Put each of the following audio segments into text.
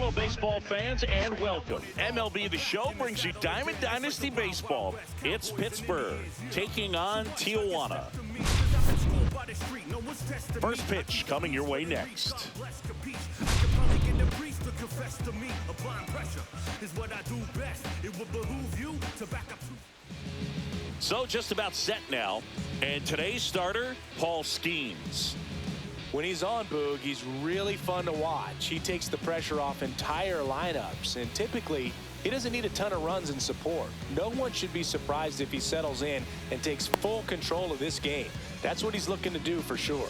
Hello, baseball fans, and welcome. MLB The Show brings you Diamond Dynasty Baseball. It's Pittsburgh taking on Tijuana. First pitch coming your way next. So just about set now, and today's starter, Paul Skenes. When he's on, Boog, he's really fun to watch. He takes the pressure off entire lineups, and typically he doesn't need a ton of runs and support. No one should be surprised if he settles in and takes full control of this game. That's what he's looking to do for sure.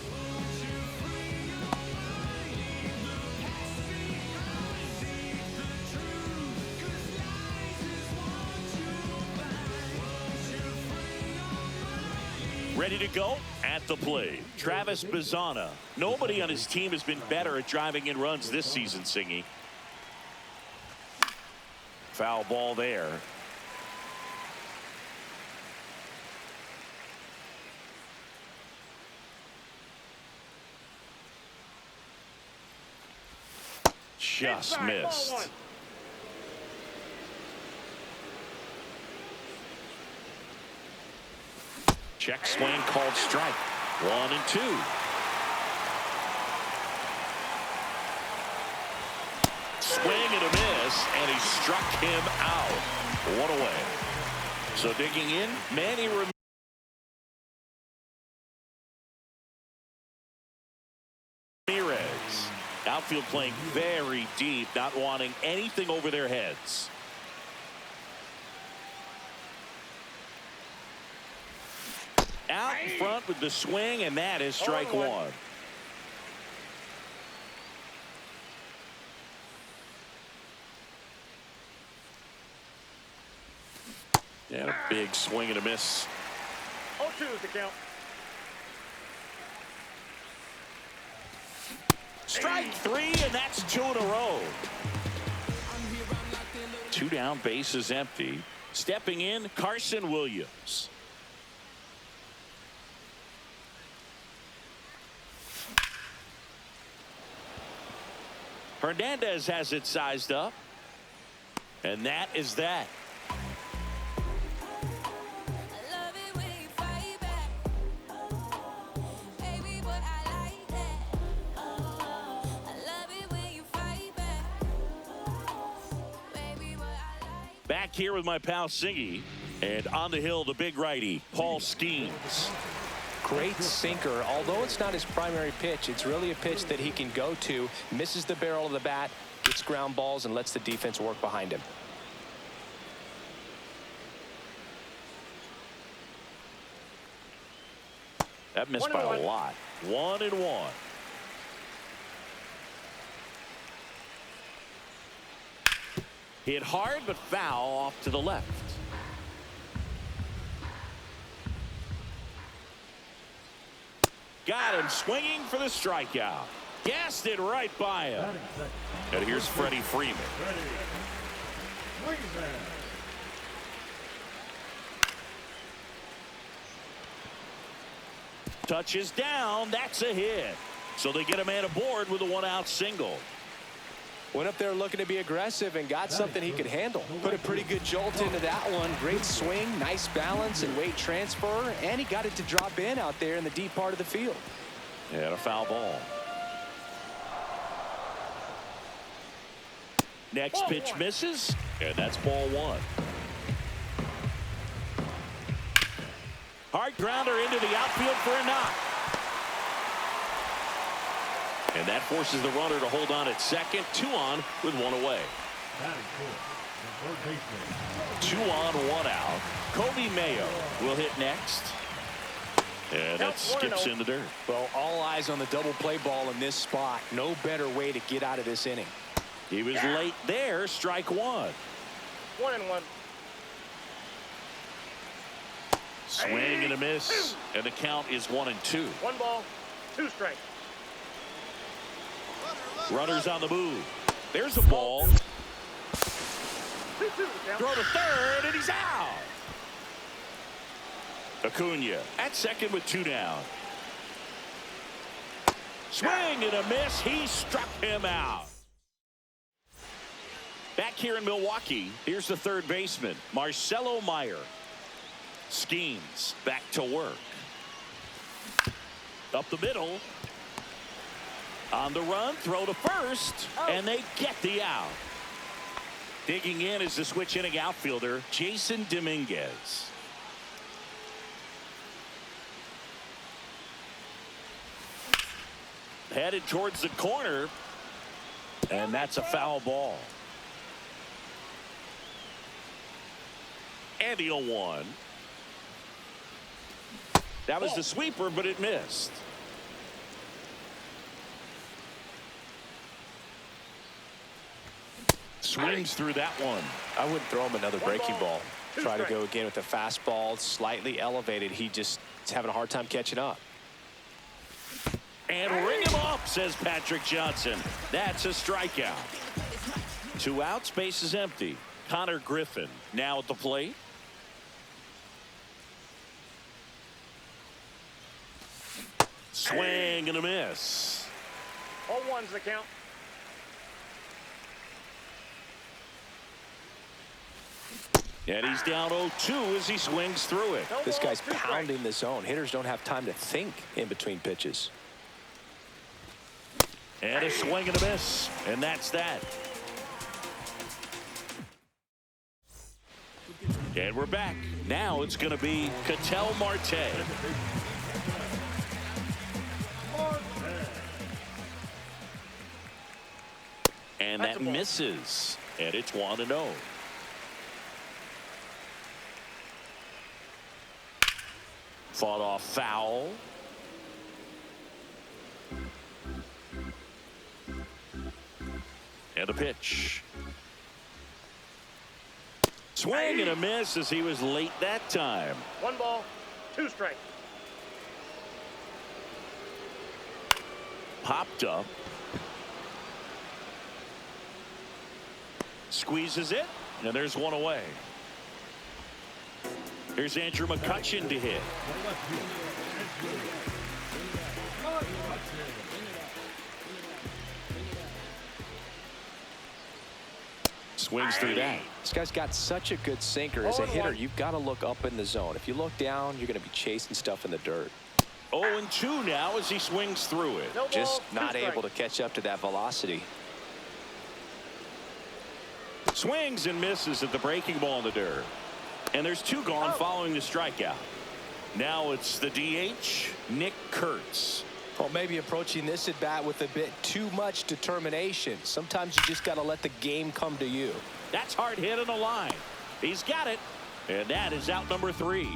Ready to go at the plate, Travis Bazzana. Nobody on his team has been better at driving in runs this season, Singy. Foul ball there. Just missed. Check swing called strike. 1-2. Swing and a miss, and he struck him out. 1 away. So digging in, Manny Ramirez. Outfield playing very deep, not wanting anything over their heads. Out in front with the swing, and that is strike one. And a big swing and a miss. 0-2 is the count. Strike three, and that's 2 in a row. 2 down, base is empty. Stepping in, Carson Williams. Hernandez has it sized up. And that is that. Back here with my pal Singy. And on the hill, the big righty, Paul Skenes. Great sinker. Although it's not his primary pitch, it's really a pitch that he can go to, misses the barrel of the bat, gets ground balls, and lets the defense work behind him. That missed by a lot. 1-1. Hit hard, but foul off to the left. Got him swinging for the strikeout. Gassed it right by him. And here's Freddie Freeman. Touches down. That's a hit. So they get a man aboard with a 1-out single. Went up there looking to be aggressive and got something he could handle. Put a pretty good jolt into that one. Great swing, nice balance and weight transfer, and he got it to drop in out there in the deep part of the field. And a foul ball. Next pitch misses, and that's ball 1. Hard grounder into the outfield for a knock. And that forces the runner to hold on at second. 2 on with 1 away. 2 on, 1 out. Kobe Mayo will hit next. And that skips in the dirt. Well, all eyes on the double play ball in this spot. No better way to get out of this inning. He was late there. Strike 1. 1-1. Swing and a miss. And the count is 1-2. 1 ball, 2 strikes. Runners on the move. There's a ball. 2-2 Throw to third, and he's out. Acuna at second with 2 down. Swing and a miss. He struck him out. Back here in Milwaukee, here's the third baseman, Marcelo Meyer. Skenes back to work. Up the middle. On the run, throw to first, and they get the out. Digging in is the switch inning outfielder, Jason Dominguez. Headed towards the corner, and that's a foul ball. And the 0-1. That was the sweeper, but it missed. Swings through that one. I wouldn't throw him another breaking ball. Try to go again with the fastball, slightly elevated. He just is having a hard time catching up. And ring him up, says Patrick Johnson. That's a strikeout. 2 outs, base is empty. Connor Griffin now at the plate. Swing and a miss. 0-1's the count. And he's down 0-2 as he swings through it. No This ball, guy's 2 strikes. pounding the zone. Hitters don't have time to think in between pitches. And a swing and a miss. And that's that. And we're back. Now it's going to be Ketel Marte. And that misses. And it's 1-0. Fought off foul. And a pitch. Swing and a miss as he was late that time. 1 ball, 2 strikes. Popped up. Squeezes it. And there's 1 away. Here's Andrew McCutchen to hit. Swings through that. This guy's got such a good sinker. As a hitter, you've got to look up in the zone. If you look down, you're going to be chasing stuff in the dirt. 0-2 now as he swings through it. No ball, Just 2 not strikes. able to catch up to that velocity. Swings and misses at the breaking ball in the dirt. And there's 2 gone following the strikeout. Now it's the DH, Nick Kurtz. Well, maybe approaching this at bat with a bit too much determination. Sometimes you just got to let the game come to you. That's hard hit on the line. He's got it. And that is out number 3.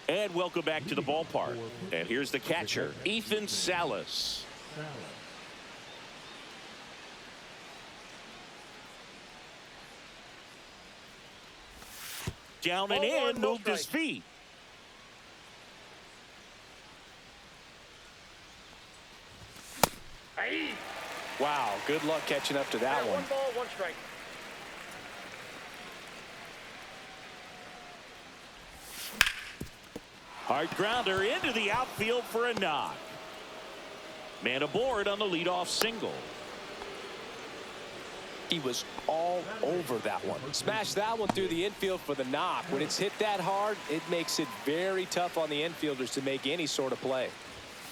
And welcome back to the ballpark. And here's the catcher, Ethan Salas. Down and in, moved his feet. Wow, good luck catching up to that one. 1 ball, 1 strike. Hard grounder into the outfield for a knock. Man aboard on the leadoff single. He was all over that one. Smashed that one through the infield for the knock. When it's hit that hard, it makes it very tough on the infielders to make any sort of play.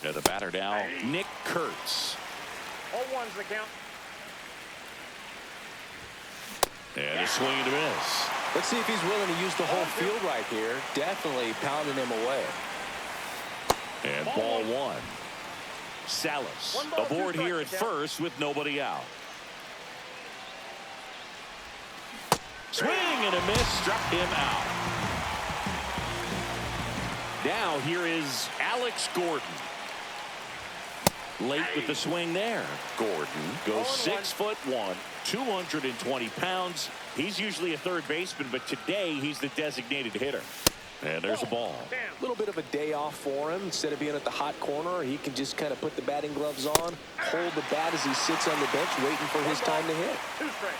Now the batter now, Nick Kurtz. 0-1's the count. And a swing and a miss. Let's see if he's willing to use the whole field right here. Definitely pounding him away. And ball 1. Salas aboard here at first with nobody out. Swing and a miss, struck him out. Now here is Alex Gordon. Late with the swing there. Gordon goes 6'1", 220 pounds. He's usually a third baseman, but today he's the designated hitter. And there's a ball. A little bit of a day off for him. Instead of being at the hot corner, he can just kind of put the batting gloves on, hold the bat as he sits on the bench waiting for his time to hit. 2 strikes.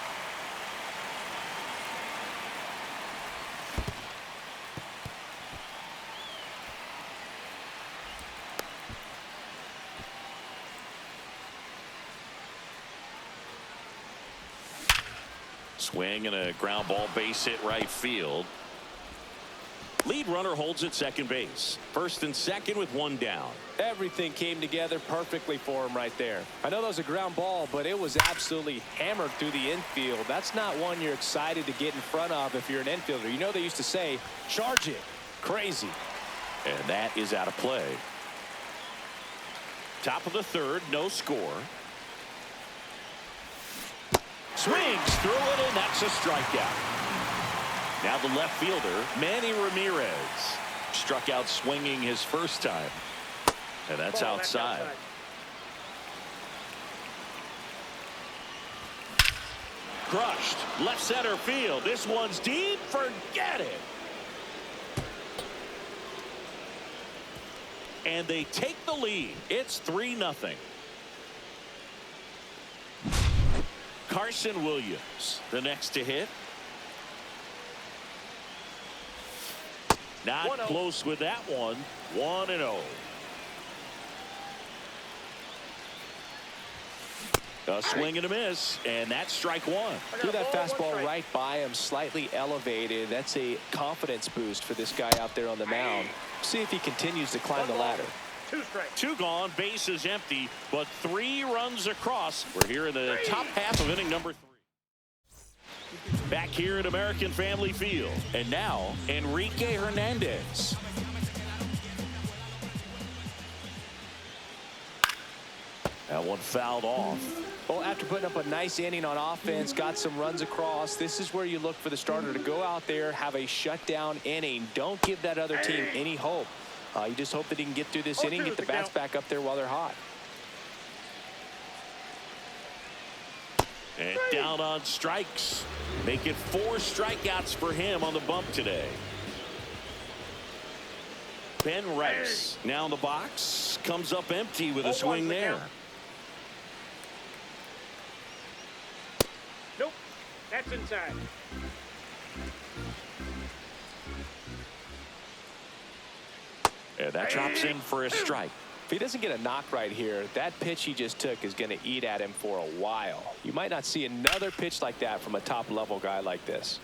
Swing and a ground ball, base hit right field. Lead runner holds at second base. First and second with one down. Everything came together perfectly for him right there. I know that was a ground ball, but it was absolutely hammered through the infield. That's not one you're excited to get in front of if you're an infielder. You know they used to say, charge it. Crazy. And that is out of play. Top of the third, no score. Swings through it, and that's a strikeout. Now the left fielder, Manny Ramirez, struck out swinging his first time. And that's outside. Crushed. Left center field. This one's deep. Forget it. And they take the lead. It's 3-0. Carson Williams, the next to hit. Not close with that one. 1-0. A swing and a miss, and that's strike one. Threw that fastball right by him, slightly elevated. That's a confidence boost for this guy out there on the mound. See if he continues to climb the ladder. 2 strikes. 2 gone, base is empty, but 3 runs across. We're here in the top half of inning number 3. Back here at American Family Field. And now, Enrique Hernandez. That one fouled off. Well, after putting up a nice inning on offense, got some runs across, this is where you look for the starter to go out there, have a shutdown inning. Don't give that other team any hope. You just hope that he can get through this inning, get the bats back up there while they're hot. And down on strikes. Make it 4 strikeouts for him on the bump today. Ben Rice now in the box. Comes up empty with a swing there. Nope. That's inside. And that drops in for a strike. If he doesn't get a knock right here, that pitch he just took is going to eat at him for a while. You might not see another pitch like that from a top-level guy like this.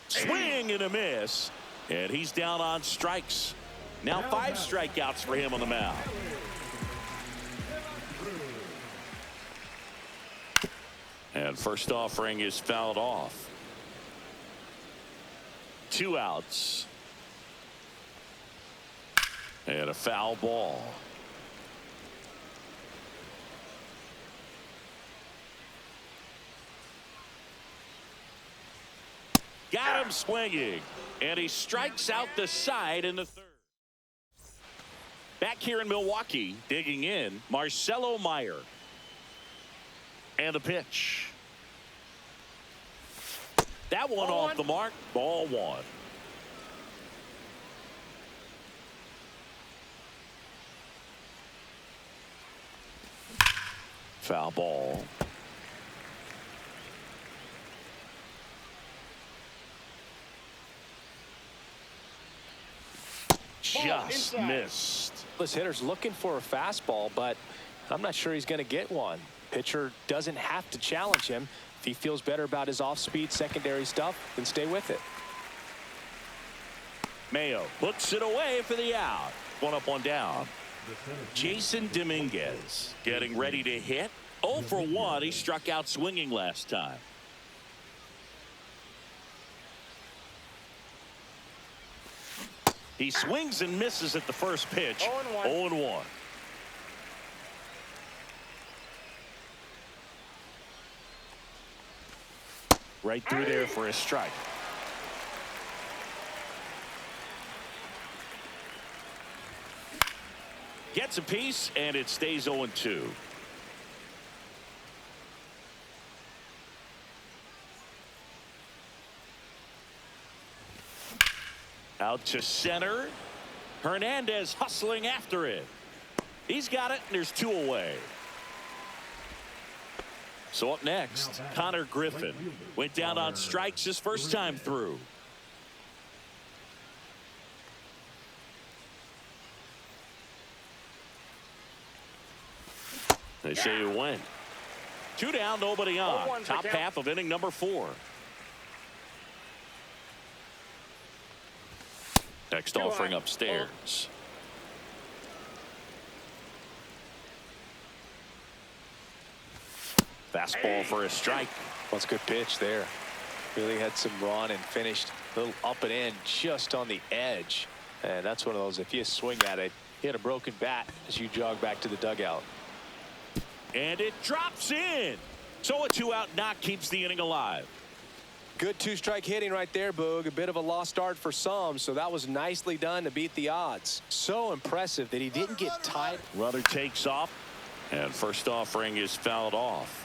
Swing and a miss. And he's down on strikes. Now 5 strikeouts for him on the mound. And first offering is fouled off. 2 outs. And a foul ball. Got him swinging. And he strikes out the side in the 3rd. Back here in Milwaukee, digging in, Marcelo Meyer. And the pitch. That one off the mark. Ball 1. Foul ball. Just missed. This hitter's looking for a fastball, but I'm not sure he's going to get one. Pitcher doesn't have to challenge him. If he feels better about his off-speed secondary stuff, then stay with it. Mayo puts it away for the out. 1 up, 1 down. Jason Dominguez getting ready to hit. 0 for 1. He struck out swinging last time. He swings and misses at the first pitch. 0-1. Right through there for a strike. Gets a piece, and it stays 0-2. Out to center. Hernandez hustling after it. He's got it, and there's 2 away. So up next, Connor Griffin went down on strikes his first time through. They say you win. 2 down, nobody on. 0-1 Top half of inning number 4. Next offering upstairs. Fastball for a strike. That's a good pitch there. Really had some run and finished a little up and in just on the edge. And that's one of those, if you swing at it, hit a broken bat as you jog back to the dugout. And it drops in. So a 2-out knock keeps the inning alive. Good 2-strike hitting right there, Boog. A bit of a lost start for some, so that was nicely done to beat the odds. So impressive that he didn't get tied. Runner takes off, and first offering is fouled off.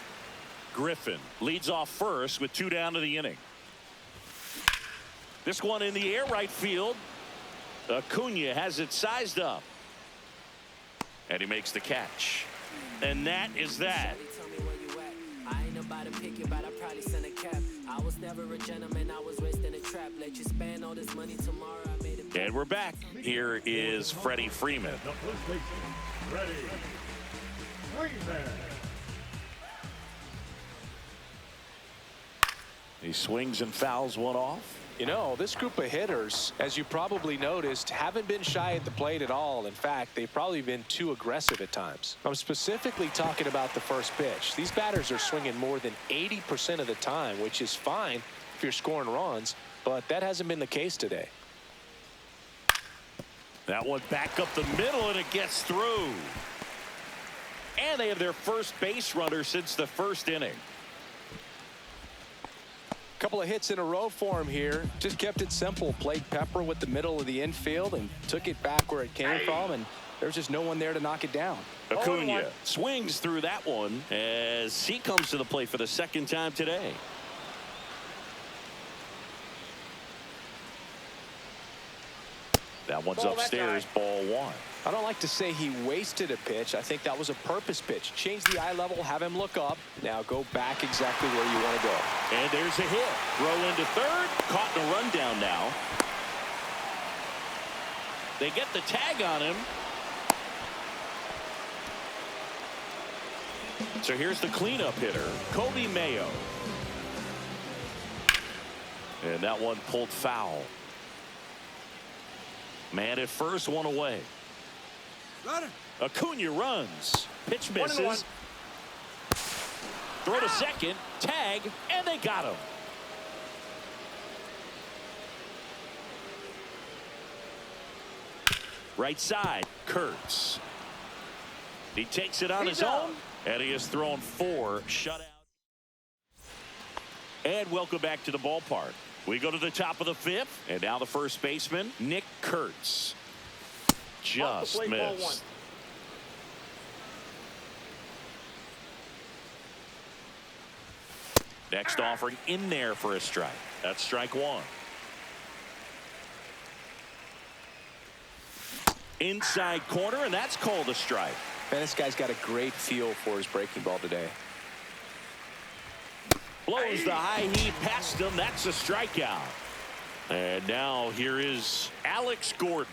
Griffin leads off first with 2 down to the inning. This one in the air right field. Acuna has it sized up. And he makes the catch. And that is that. I ain't about to pick it, but I probably send a cap. I was never a gentleman, I was raised in a trap. Let you spend all this money tomorrow. I made it. And we're back. Here is Freddie Freeman. Ready. Freeman. He swings and fouls one off. You know, this group of hitters, as you probably noticed, haven't been shy at the plate at all. In fact, they've probably been too aggressive at times. I'm specifically talking about the first pitch. These batters are swinging more than 80% of the time, which is fine if you're scoring runs, but that hasn't been the case today. That one back up the middle, and it gets through. And they have their first base runner since the first inning. Couple of hits in a row for him here. Just kept it simple. Played Pepper with the middle of the infield and took it back where it came from, and there's just no one there to knock it down. Acuna swings through that one as he comes to the plate for the second time today. That one's upstairs, ball 1. I don't like to say he wasted a pitch. I think that was a purpose pitch. Change the eye level, have him look up. Now go back exactly where you want to go. And there's a hit. Throw into third. Caught in a rundown now. They get the tag on him. So here's the cleanup hitter, Kobe Mayo. And that one pulled foul. Man at first, one away. Acuna runs. Pitch misses. Throw to second. Tag. And they got him. Right side. Kurtz. He takes it on his own. And he has thrown 4 shutout. And welcome back to the ballpark. We go to the top of the 5th. And now the first baseman, Nick Kurtz. Just missed. Next offering in there for a strike. That's strike 1. Inside corner, and that's called a strike. Man, this guy's got a great feel for his breaking ball today. Blows the high heat past him. That's a strikeout. And now here is Alex Gordon.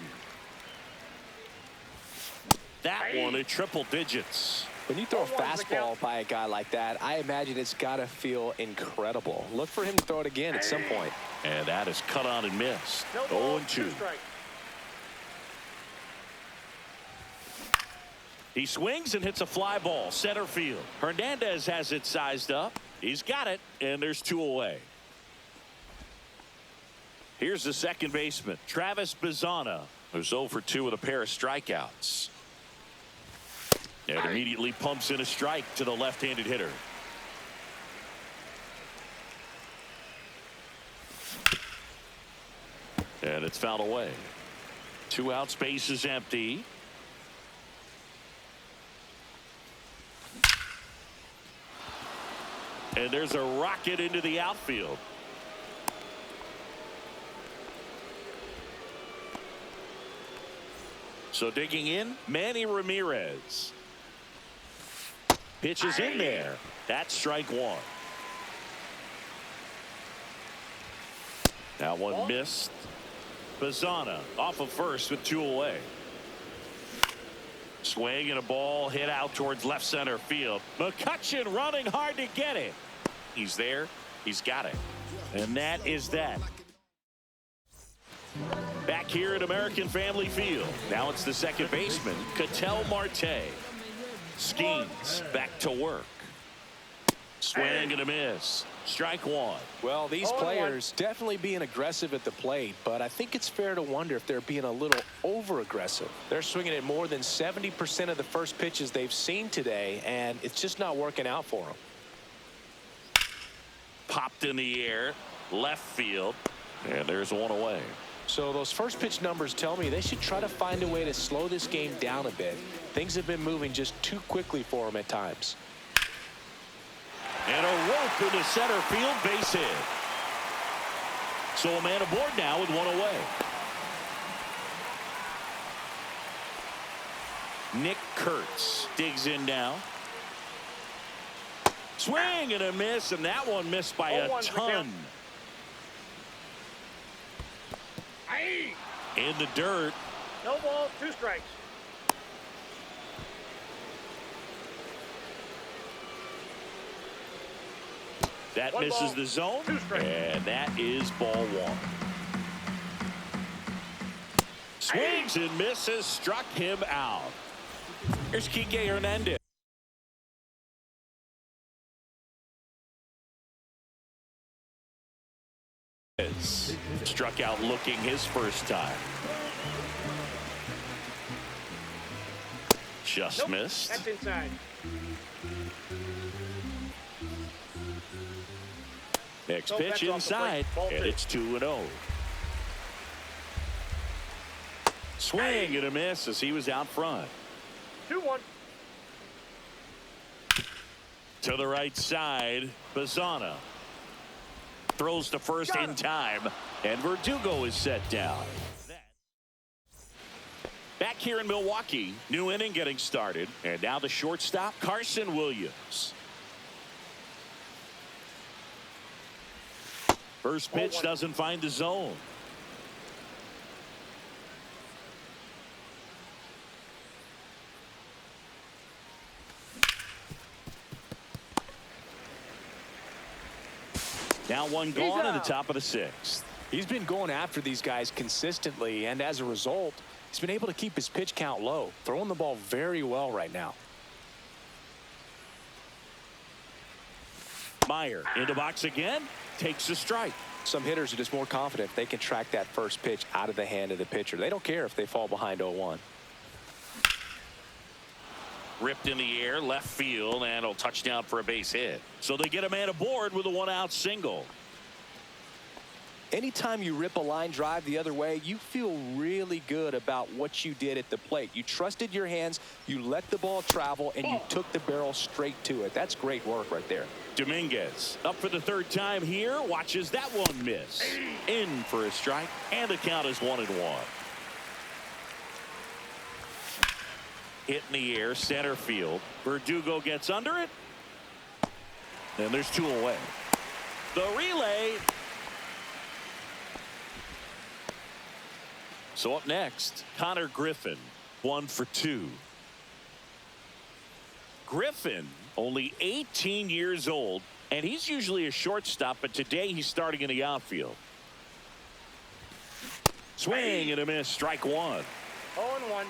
That one at triple digits. When you throw a fastball by a guy like that, I imagine it's got to feel incredible. Look for him to throw it again at some point. And that is cut on and missed. 0-2. He swings and hits a fly ball center field. Hernandez has it sized up. He's got it, and there's 2 away. Here's the second baseman, Travis Bazzana, who's 0 for 2 with a pair of strikeouts. And immediately pumps in a strike to the left-handed hitter. And it's fouled away. 2 out, space is empty. And there's a rocket into the outfield. So digging in, Manny Ramirez. Pitch is in there. That's strike 1. Now one missed. Bazzana off of first with 2 away. Swing and a ball hit out towards left center field. McCutchen running hard to get it. He's there. He's got it. And that is that. Back here at American Family Field. Now it's the second baseman, Ketel Marte. Skenes back to work. Swing and a miss. Strike one. Well, these players definitely being aggressive at the plate, but I think it's fair to wonder if they're being a little over-aggressive. They're swinging at more than 70% of the first pitches they've seen today, and it's just not working out for them. Popped in the air, left field, and there's one away. So those first pitch numbers tell me they should try to find a way to slow this game down a bit. Things have been moving just too quickly for them at times. And a rope into center field, base hit. So a man aboard now with one away. Nick Kurtz digs in now. Swing and a miss, and that one missed by a ton. In the dirt. No ball, 2 strikes. That One misses ball, the zone, 2 strikes. and that is ball one. Swings and misses, struck him out. Here's Kike Hernandez. Struck out looking his first time. Just missed. That's inside. Next Nope, pitch that's off the inside, plate. Ball and 2. it's 2-0. Swing and a miss as he was out front. 2-1. To the right side, Bazana throws to first in time, and Verdugo is set down. Back here in Milwaukee, new inning getting started, and now the shortstop, Carson Williams. First pitch doesn't find the zone. Now one gone in the top of the 6th. He's been going after these guys consistently, and as a result, he's been able to keep his pitch count low, throwing the ball very well right now. Meyer into box again, takes a strike. Some hitters are just more confident if they can track that first pitch out of the hand of the pitcher. They don't care if they fall behind 0-1. Ripped in the air, left field, and a touchdown for a base hit. So they get a man aboard with a 1-out single. Anytime you rip a line drive the other way, you feel really good about what you did at the plate. You trusted your hands, you let the ball travel, and you took the barrel straight to it. That's great work right there. Dominguez up for the 3rd time here, watches that one miss. In for a strike, and the count is 1-1. Hit in the air, center field. Verdugo gets under it. And there's 2 away. The relay. So up next, Connor Griffin, 1 for 2. Griffin, only 18 years old, and he's usually a shortstop, but today he's starting in the outfield. Swing and a miss, strike 1. 0-1.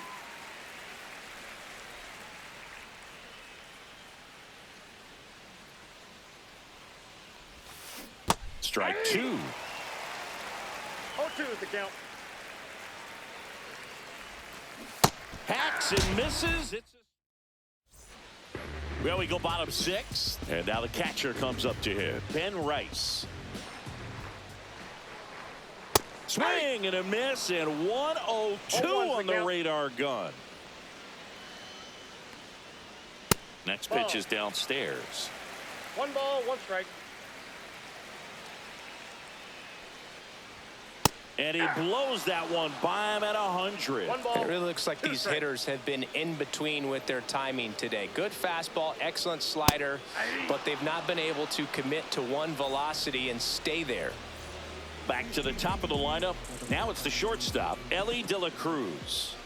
Strike 2. 0-2 is the count. Hacks and misses. Well, we go bottom 6, and now the catcher comes up to him. Ben Rice. Swing and a miss, and 1-0-2 on the radar gun. Next pitch is downstairs. 1 ball, 1 strike. And he blows that one by him at 100. 1 ball. It really looks like these hitters have been in between with their timing today. Good fastball, excellent slider, but they've not been able to commit to one velocity and stay there. Back to the top of the lineup. Now it's the shortstop, Ellie De La Cruz.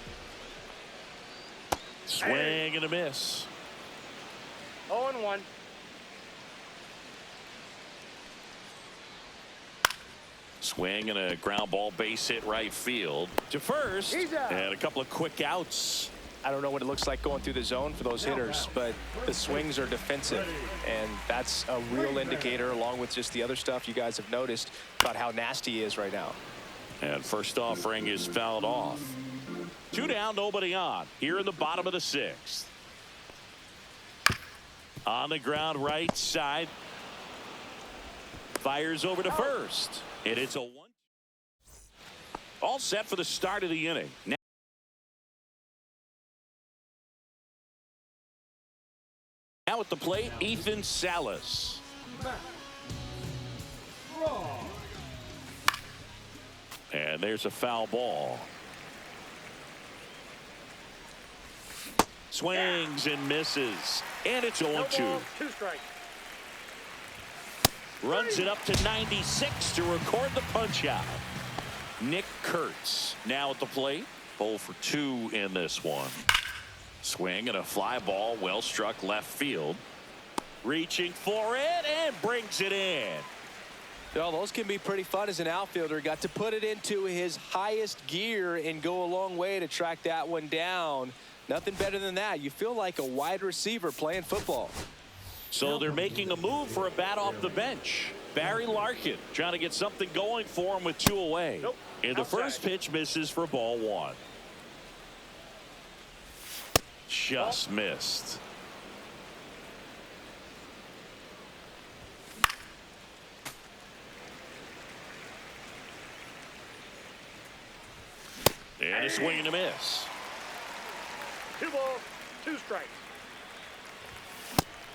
Swing and a miss. 0-1. Swing and a ground ball base hit right field to first. And a couple of quick outs. I don't know what it looks like going through the zone for those hitters, but the swings are defensive, and that's a real indicator, along with just the other stuff you guys have noticed about how nasty he is right now. And first offering is fouled off. 2 down, nobody on. Here in the bottom of the 6th. On the ground, right side. Fires over to first. And it's a 1. All set for the start of the inning. Now at the plate, Ethan Salas. And there's a foul ball. Swings and misses. And it's 0-2. 2 strikes. Runs it up to 96 to record the punch out. Nick Kurtz now at the plate. 0 for 2 in this one. Swing and a fly ball, well struck left field. Reaching for it and brings it in. Well, those can be pretty fun as an outfielder. Got to put it into his highest gear and go a long way to track that one down. Nothing better than that. You feel like a wide receiver playing football. So they're making a move for a bat off the bench. Barry Larkin trying to get something going for him with 2 away. Nope. And the first pitch misses for ball 1. Just missed. And a swing and a miss. 2 balls, 2 strikes.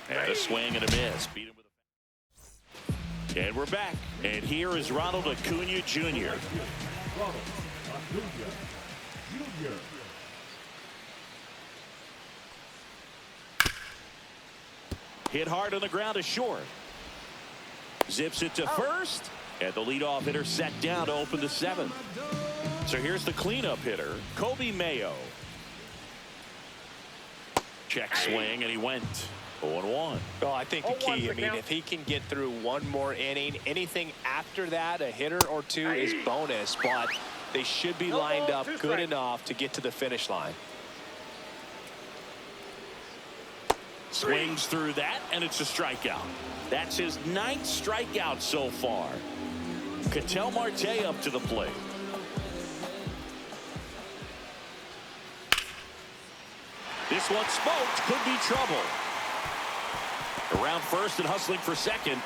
And a swing and a miss. Beat him with a... And we're back. And here is Ronald Acuna Jr. Ronald Acuna Jr. Hit hard on the ground to short. Zips it to first. And the leadoff hitter set down to open the 7th. So here's the cleanup hitter, Kobe Mayo. Check swing, and he went 0-1. Well, I think the 0-1's key, the I mean, count. if he can get through one more inning, anything after that, a hitter or 2 is bonus, but they should be lined up good enough to get to the finish line. Swings through that, and it's a strikeout. That's his 9th strikeout so far. Ketel Marte up to the plate. This one smoked, could be trouble. Around first and hustling for second.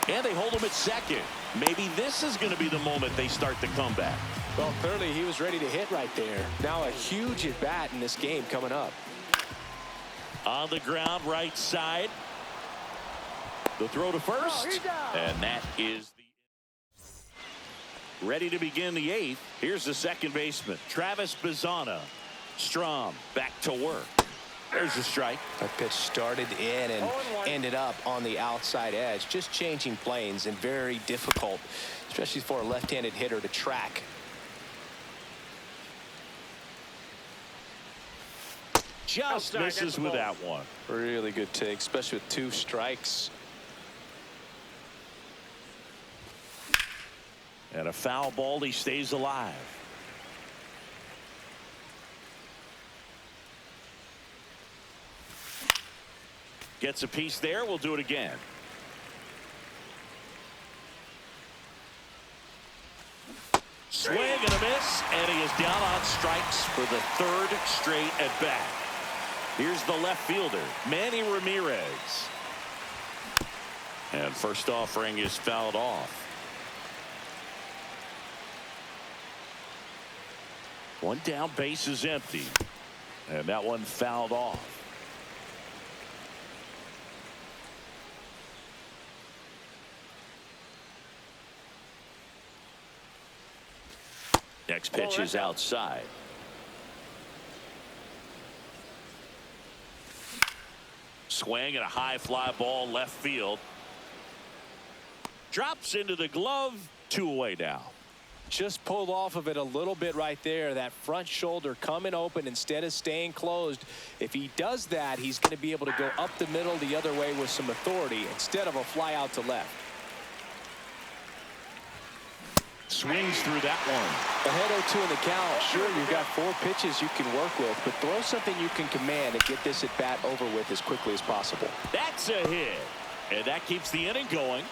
And they hold him at second. Maybe this is going to be the moment they start the comeback. Well, clearly he was ready to hit right there. Now a huge at bat in this game coming up. On the ground, right side. The throw to first. And that is the... Ready to begin the 8th. Here's the second baseman, Travis Bazzana. Strom back to work. There's a strike. That pitch started in and 0-1. ended up on the outside edge. Just changing planes and very difficult, especially for a left-handed hitter to track. Just Outside, misses that's the with ball. that one. Really good take, especially with 2 strikes. And a foul ball, he stays alive. Gets a piece there. We'll do it again. Swing and a miss, and he is down on strikes for the 3rd straight at bat. Here's the left fielder, Manny Ramirez. And first offering is fouled off. 1 down, base is empty. And that one fouled off. Next pitch is outside. Swing and a high fly ball left field. Drops into the glove. 2 away now. Just pulled off of it a little bit right there. That front shoulder coming open instead of staying closed. If he does that, he's going to be able to go up the middle the other way with some authority instead of a fly out to left. Swings through that one. Ahead 0-2 in the count. Sure, you've got 4 pitches you can work with, but throw something you can command and get this at bat over with as quickly as possible. That's a hit. And that keeps the inning going.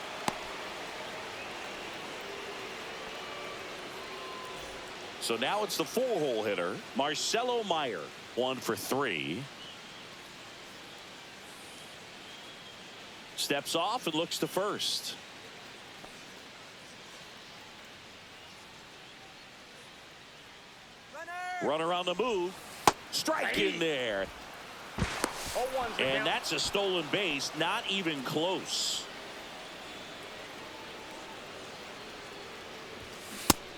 So now it's the 4-hole hitter, Marcelo Meyer. 1 for 3. Steps off and looks to first. Runner on the move. Strike in there. And that's a stolen base. Not even close.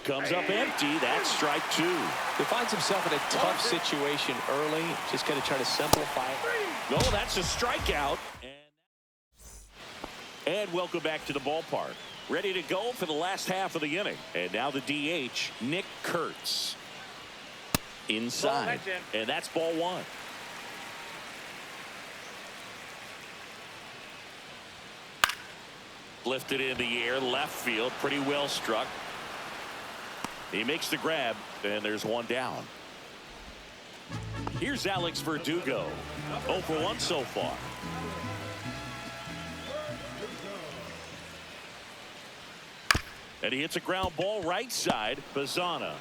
Comes up empty. That's strike 2. He finds himself in a tough situation early. Just going to try to simplify it. No, that's a strikeout. And welcome back to the ballpark. Ready to go for the last half of the inning. And now the DH, Nick Kurtz. Inside. And that's ball 1. Lifted in the air, left field, pretty well struck. He makes the grab, and there's 1 down. Here's Alex Verdugo. 0 for 1 so far. And he hits a ground ball right side. Bazzana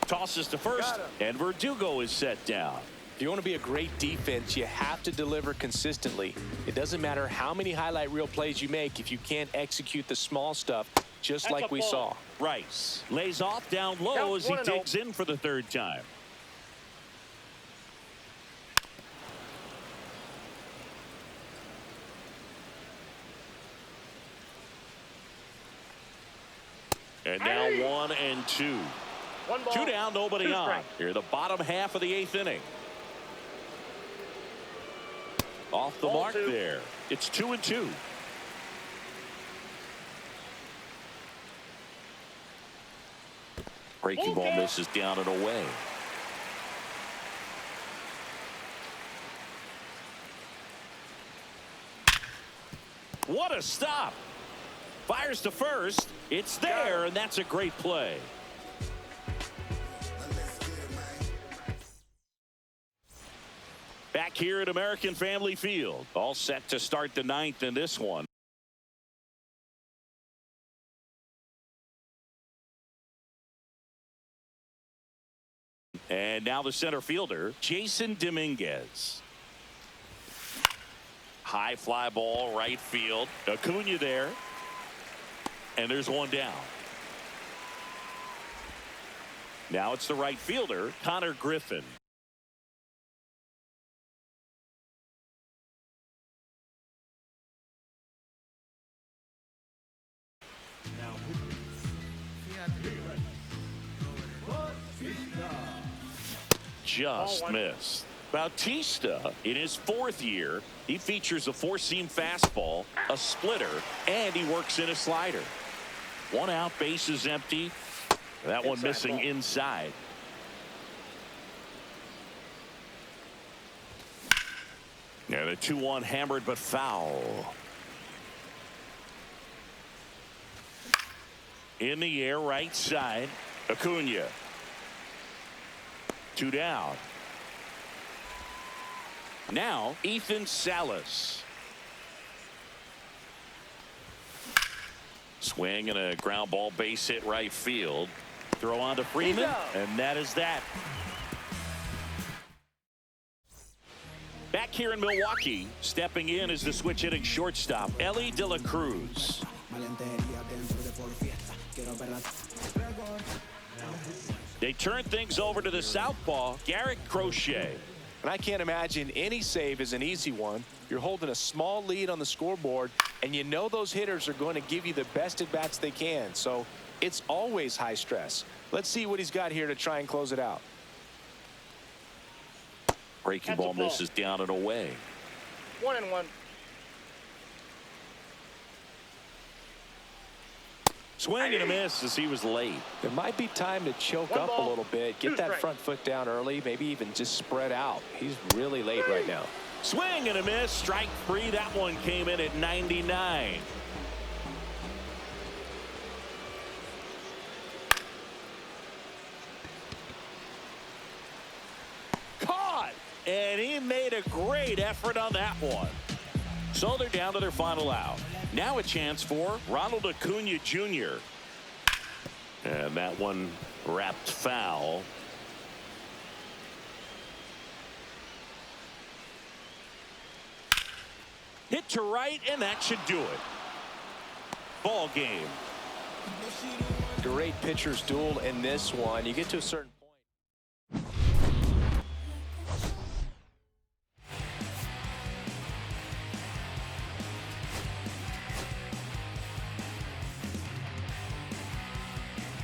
tosses to first, and Verdugo is set down. If you want to be a great defense, you have to deliver consistently. It doesn't matter how many highlight reel plays you make if you can't execute the small stuff, just like we saw. Rice lays off down low as he digs in for the 3rd time. And now 1 and 2. 2 down, nobody on. Here, the bottom half of the 8th inning. Off the mark there. It's 2 and 2. Breaking ball misses down and away. What a stop. Fires to first. It's there, and that's a great play. Back here at American Family Field. All set to start the 9th in this one. And now the center fielder, Jason Dominguez. High fly ball, right field. Acuna there. And there's 1 down. Now it's the right fielder, Connor Griffin. Just missed. Bautista, in his 4th year, he features a 4-seam fastball, a splitter, and he works in a slider. 1 out, base is empty. That one missing inside. And a 2-1 hammered but foul. In the air, right side, Acuna. 2 down. Now Ethan Salas. Swing and a ground ball, base hit right field. Throw on to Freeman, and that is that. Back here in Milwaukee, stepping in is the switch hitting shortstop, Ellie De La Cruz. They turn things over to the southpaw, Garrett Crochet. And I can't imagine any save is an easy one. You're holding a small lead on the scoreboard, and you know those hitters are going to give you the best at-bats they can. So it's always high stress. Let's see what he's got here to try and close it out. Breaking ball misses down and away. 1 and 1. Swing and a miss as he was late. It might be time to choke One up ball, a little bit, get 2 that strikes. front foot down early, maybe even just spread out. He's really late right now. Swing and a miss. Strike 3. That one came in at 99. Caught. And he made a great effort on that one. So they're down to their final out. Now a chance for Ronald Acuna Jr. And that one wrapped foul. Hit to right, and that should do it. Ball game. Great pitcher's duel in this one. You get to a certain